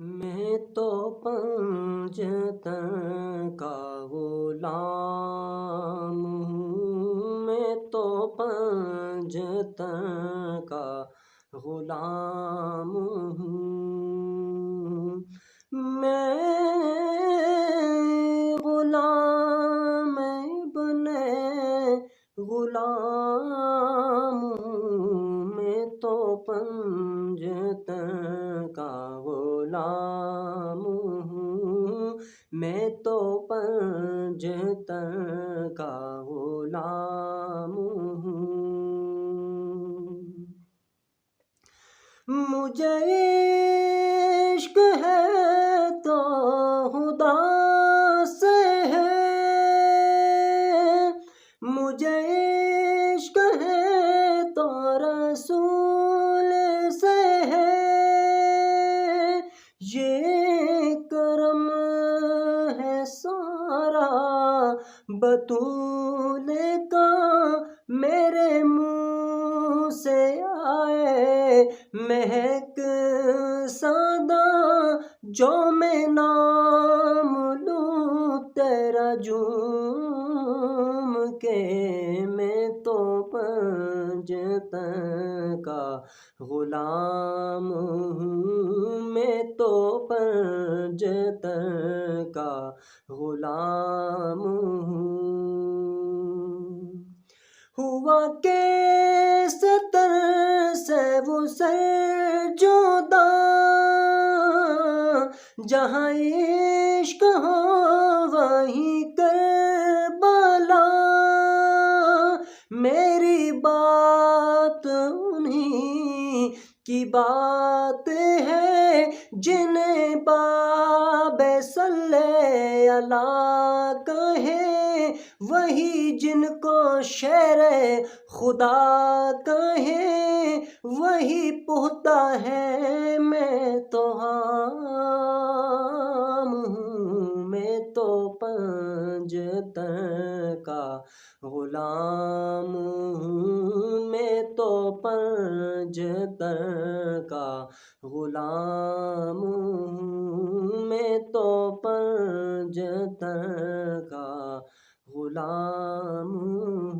میں تو پنجتن کا غلام ہوں، میں تو پنجتن کا غلام ہوں، میں غلام ابن غلام ہوں، میں تو پنجتن کا غلام ہوں، میں تو پنجتن کا غلام ہوں۔ مجھے عشق ہے تو خدا سے ہے، مجھے عشق ہے تو رسول سے ہے، یہ کرم ہے سارا بطول کا، میرے منہ سے آئے مہک سادہ، جو میں نام لوں تیرا جھوم کے، میں تو پنجتن کا غلام ہوں، میں تو پنجتن کا غلام ہوں۔ ہوا کیسے طرز ہے وہ سرجودہ، جہاں عشق ہو وہیں کربلا، میری بات انہی کی بات ہے جنہیں باب صلی اللہ کہیں، وہی جن کو شیر خدا کہیں، وہی پختہ ہے، میں تو حام ہوں، میں تو پنجتن کا غلام ہوں، میں تو پنجتن کا غلام ہوں، میں تو پنجتن کا غلام ہوں۔